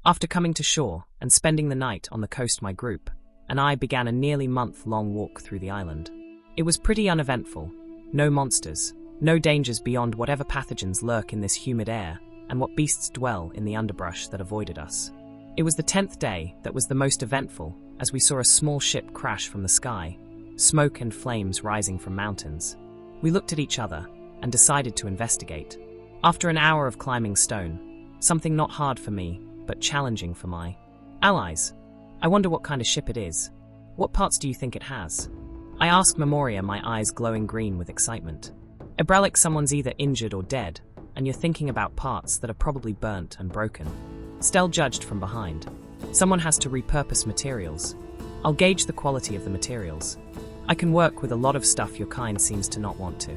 After coming to shore and spending the night on the coast, my group and I began a nearly month-long walk through the island. It was pretty uneventful. No monsters, no dangers beyond whatever pathogens lurk in this humid air and what beasts dwell in the underbrush that avoided us. It was the 10th day that was the most eventful, as we saw a small ship crash from the sky, smoke and flames rising from mountains. We looked at each other and decided to investigate. After an hour of climbing stone, something not hard for me, but challenging for my allies. I wonder what kind of ship it is. What parts do you think it has? I asked Memoria, my eyes glowing green with excitement. Abralic, someone's either injured or dead, and you're thinking about parts that are probably burnt and broken. Stell judged from behind. Someone has to repurpose materials. I'll gauge the quality of the materials. I can work with a lot of stuff your kind seems to not want to.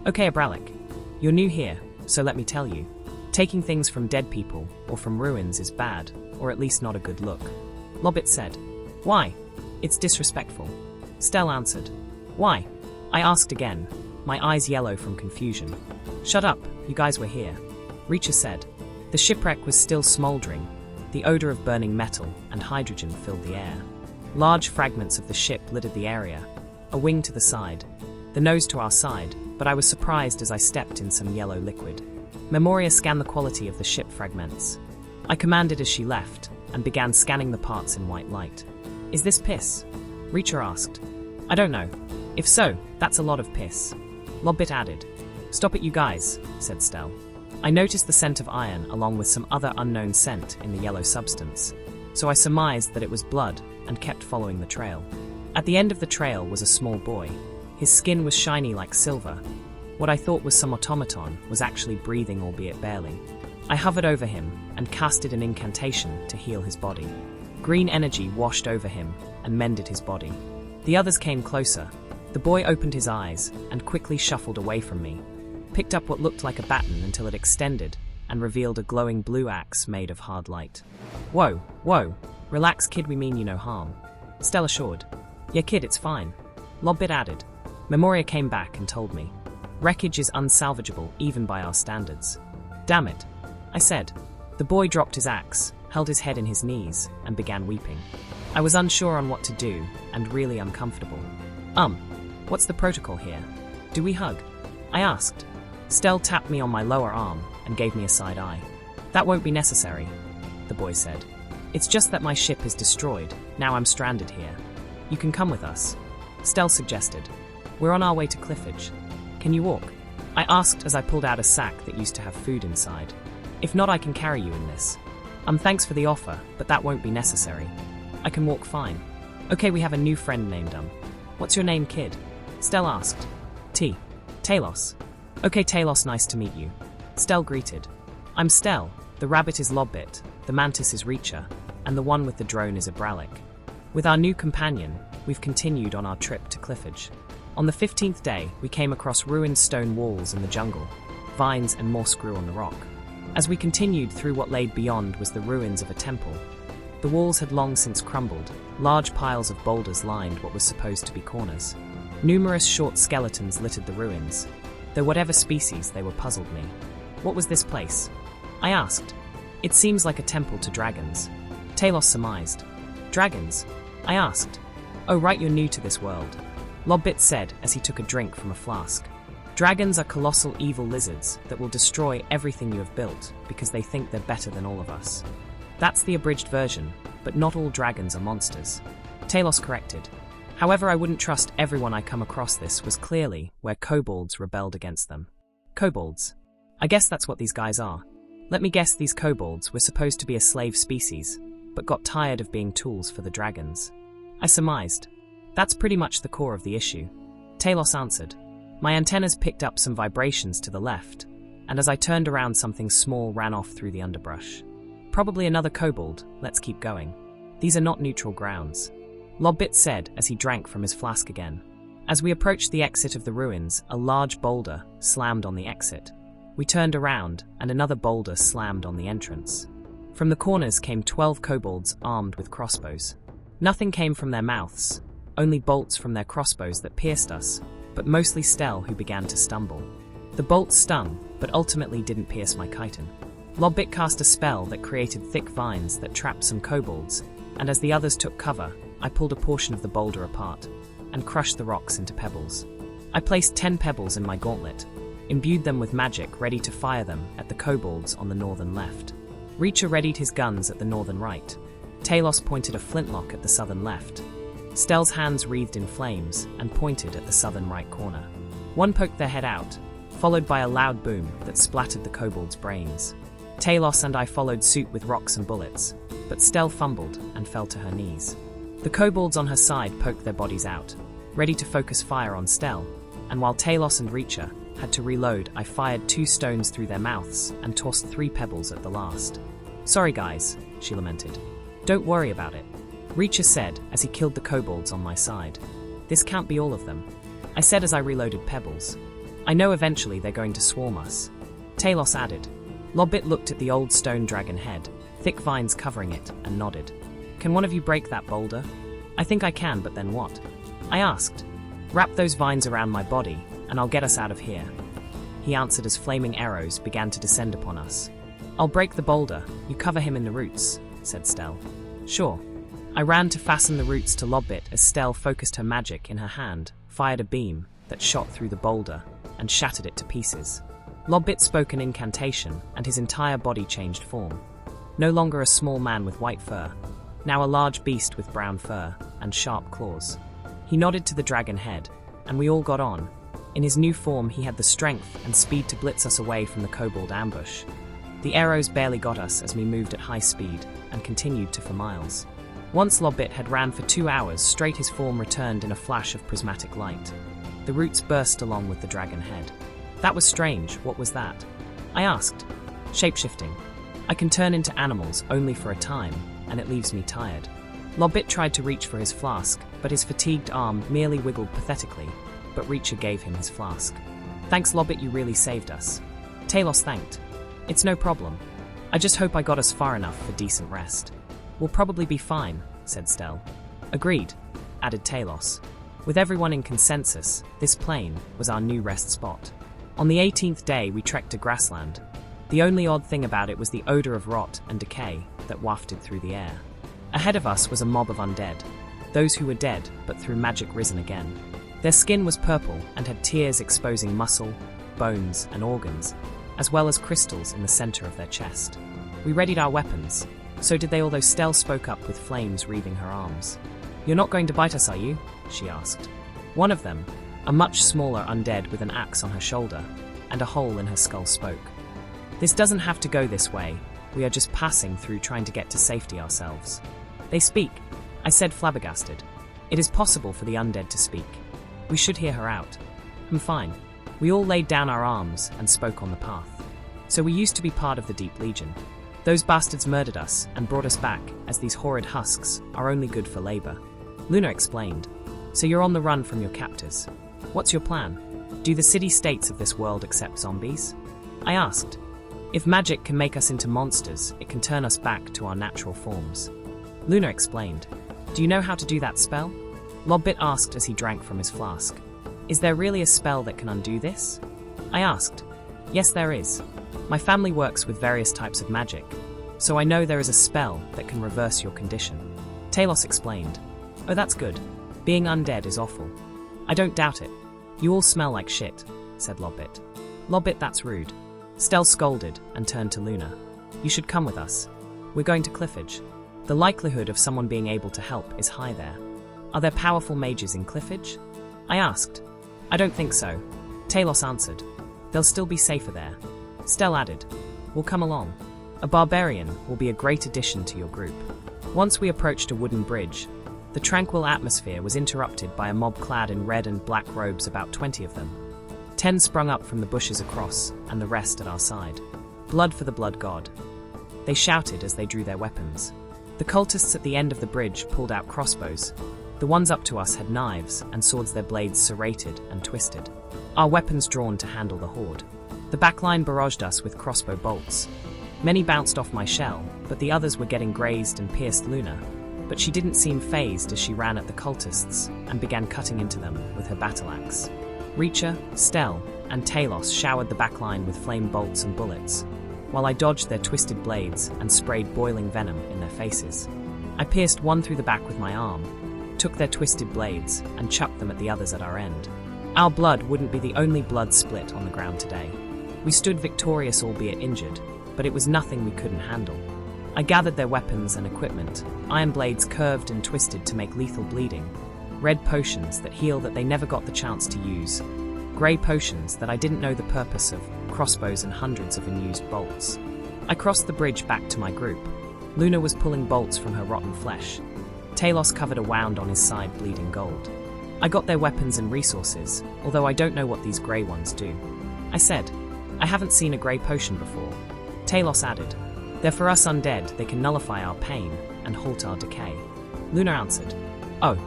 Okay, Abralic. You're new here, so let me tell you. Taking things from dead people or from ruins is bad, or at least not a good look. Lobbit said. Why? It's disrespectful. Stell answered. Why? I asked again, my eyes yellow from confusion. Shut up, you guys were here. Reacher said. The shipwreck was still smoldering. The odor of burning metal and hydrogen filled the air. Large fragments of the ship littered the area, a wing to the side, the nose to our side, but I was surprised as I stepped in some yellow liquid. Memoria scanned the quality of the ship fragments. I commanded as she left, and began scanning the parts in white light. Is this piss? Reacher asked. I don't know. If so, that's a lot of piss. Lobbit added. Stop it, you guys, said Stell. I noticed the scent of iron along with some other unknown scent in the yellow substance, so I surmised that it was blood and kept following the trail. At the end of the trail was a small boy. His skin was shiny like silver. What I thought was some automaton was actually breathing, albeit barely. I hovered over him and casted an incantation to heal his body. Green energy washed over him and mended his body. The others came closer. The boy opened his eyes and quickly shuffled away from me, picked up what looked like a baton until it extended and revealed a glowing blue axe made of hard light. Whoa, whoa, relax kid, we mean you no harm. Stell assured. Yeah kid, it's fine. Lobbit added. Memoria came back and told me. Wreckage is unsalvageable even by our standards. Damn it, I said. The boy dropped his axe, held his head in his knees, and began weeping. I was unsure on what to do and really uncomfortable. What's the protocol here? Do we hug? I asked. Stell tapped me on my lower arm and gave me a side eye. That won't be necessary, the boy said. It's just that my ship is destroyed. Now I'm stranded here. You can come with us, Stell suggested. We're on our way to Cliffage. Can you walk? I asked as I pulled out a sack that used to have food inside. If not, I can carry you in this. Thanks for the offer, but that won't be necessary. I can walk fine. Okay, we have a new friend named What's your name, kid? Stell asked. Talos. Okay, Talos, nice to meet you. Stell greeted. I'm Stell, the rabbit is Lobbit, the mantis is Reacher, and the one with the drone is Abralic. With our new companion, we've continued on our trip to Cliffage. On the 15th day, we came across ruined stone walls in the jungle. Vines and moss grew on the rock. As we continued through, what lay beyond was the ruins of a temple. The walls had long since crumbled. Large piles of boulders lined what was supposed to be corners. Numerous short skeletons littered the ruins, though whatever species they were puzzled me. What was this place? I asked. It seems like a temple to dragons. Talos surmised. Dragons? I asked. Oh right, you're new to this world, Lobbit said as he took a drink from a flask. Dragons are colossal evil lizards that will destroy everything you have built because they think they're better than all of us. That's the abridged version, but not all dragons are monsters, Talos corrected. However, I wouldn't trust everyone I come across. This was clearly where kobolds rebelled against them. Kobolds? I guess that's what these guys are. Let me guess, these kobolds were supposed to be a slave species, but got tired of being tools for the dragons. I surmised. That's pretty much the core of the issue, Talos answered. My antennas picked up some vibrations to the left, and as I turned around, something small ran off through the underbrush. Probably another kobold. Let's keep going. These are not neutral grounds, Lobbit said as he drank from his flask again. As we approached the exit of the ruins, a large boulder slammed on the exit. We turned around, and another boulder slammed on the entrance. From the corners came 12 kobolds armed with crossbows. Nothing came from their mouths, only bolts from their crossbows that pierced us, but mostly Stell, who began to stumble. The bolts stung, but ultimately didn't pierce my chitin. Lobbit cast a spell that created thick vines that trapped some kobolds, and as the others took cover, I pulled a portion of the boulder apart and crushed the rocks into pebbles. I placed 10 pebbles in my gauntlet, imbued them with magic ready to fire them at the kobolds on the northern left. Reacher readied his guns at the northern right. Talos pointed a flintlock at the southern left. Stell's hands wreathed in flames and pointed at the southern right corner. One poked their head out, followed by a loud boom that splattered the kobolds' brains. Talos and I followed suit with rocks and bullets, but Stell fumbled and fell to her knees. The kobolds on her side poked their bodies out, ready to focus fire on Stell, and while Talos and Reacher had to reload, I fired 2 stones through their mouths and tossed 3 pebbles at the last. "Sorry guys," she lamented. "Don't worry about it," Reacher said as he killed the kobolds on my side. "This can't be all of them," I said as I reloaded pebbles. "I know eventually they're going to swarm us," Talos added. Lobbit looked at the old stone dragon head, thick vines covering it, and nodded. "Can one of you break that boulder?" "I think I can, but then what?" I asked. "Wrap those vines around my body, and I'll get us out of here," he answered as flaming arrows began to descend upon us. "I'll break the boulder, you cover him in the roots," said Stell. "Sure." I ran to fasten the roots to Lobbit as Stell focused her magic in her hand, fired a beam that shot through the boulder, and shattered it to pieces. Lobbit spoke an incantation, and his entire body changed form. No longer a small man with white fur, now a large beast with brown fur and sharp claws. He nodded to the dragon head, and we all got on. In his new form, he had the strength and speed to blitz us away from the kobold ambush. The arrows barely got us as we moved at high speed and continued for miles. Once Lobbit had ran for 2 hours straight, his form returned in a flash of prismatic light. The roots burst along with the dragon head. "That was strange, what was that?" I asked. "Shapeshifting. I can turn into animals only for a time, and it leaves me tired." Lobbit tried to reach for his flask, but his fatigued arm merely wiggled pathetically, but Reacher gave him his flask. "Thanks Lobbit, you really saved us," Talos thanked. "It's no problem. I just hope I got us far enough for decent rest." "We'll probably be fine," said Stell. "Agreed," added Talos. With everyone in consensus, this plain was our new rest spot. On the 18th day, we trekked to grassland. The only odd thing about it was the odor of rot and decay that wafted through the air. Ahead of us was a mob of undead, those who were dead but through magic risen again. Their skin was purple and had tears exposing muscle, bones, and organs, as well as crystals in the center of their chest. We readied our weapons. So did they, although Stell spoke up with flames wreathing her arms. "You're not going to bite us, are you?" she asked. One of them, a much smaller undead with an axe on her shoulder and a hole in her skull, spoke. "This doesn't have to go this way. We are just passing through trying to get to safety ourselves." "They speak," I said, flabbergasted. "It is possible for the undead to speak. We should hear her out." "I'm fine." We all laid down our arms and spoke on the path. "So we used to be part of the Deep Legion. Those bastards murdered us and brought us back, as these horrid husks are only good for labor," Luna explained. "So you're on the run from your captors. What's your plan? Do the city-states of this world accept zombies?" I asked. "If magic can make us into monsters, it can turn us back to our natural forms," Luna explained. "Do you know how to do that spell?" Lobbit asked as he drank from his flask. "Is there really a spell that can undo this?" I asked. "Yes, there is. My family works with various types of magic, so I know there is a spell that can reverse your condition," Talos explained. "Oh, that's good. Being undead is awful." "I don't doubt it. You all smell like shit," said Lobbit. "Lobbit, that's rude." Stell scolded and turned to Luna. "You should come with us. We're going to Cliffage. The likelihood of someone being able to help is high there." "Are there powerful mages in Cliffage?" I asked. "I don't think so," Talos answered. "They'll still be safer there." Stell added, "We'll come along. A barbarian will be a great addition to your group." Once we approached a wooden bridge, the tranquil atmosphere was interrupted by a mob clad in red and black robes, about 20 of them. 10 sprung up from the bushes across, and the rest at our side. "Blood for the blood god," they shouted as they drew their weapons. The cultists at the end of the bridge pulled out crossbows. The ones up to us had knives and swords, their blades serrated and twisted. Our weapons drawn to handle the horde. The backline barraged us with crossbow bolts. Many bounced off my shell, but the others were getting grazed and pierced Luna. But she didn't seem fazed as she ran at the cultists and began cutting into them with her battle axe. Reacher, Stell, and Talos showered the backline with flame bolts and bullets, while I dodged their twisted blades and sprayed boiling venom in their faces. I pierced one through the back with my arm, took their twisted blades, and chucked them at the others at our end. Our blood wouldn't be the only blood split on the ground today. We stood victorious, albeit injured, but it was nothing we couldn't handle. I gathered their weapons and equipment, iron blades curved and twisted to make lethal bleeding, red potions that heal that they never got the chance to use, grey potions that I didn't know the purpose of, crossbows and hundreds of unused bolts. I crossed the bridge back to my group. Luna was pulling bolts from her rotten flesh. Talos covered a wound on his side, bleeding gold. I got their weapons and resources, although I don't know what these grey ones do. I said, I haven't seen a grey potion before. Talos added, they're for us undead, they can nullify our pain and halt our decay. Luna answered, oh,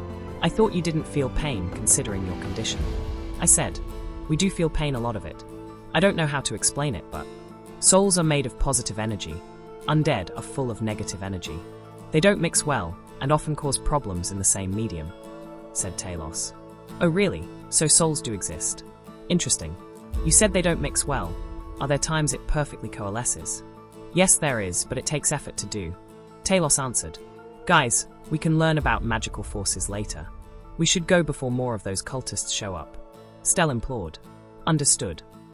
I thought you didn't feel pain considering your condition. I said, we do feel pain, a lot of it. I don't know how to explain it, but souls are made of positive energy. Undead are full of negative energy. They don't mix well and often cause problems in the same medium, said Talos. Oh really? So souls do exist. Interesting. You said they don't mix well. Are there times it perfectly coalesces? Yes, there is, but it takes effort to do. Talos answered. Guys, we can learn about magical forces later. We should go before more of those cultists show up. Stell implored. Understood.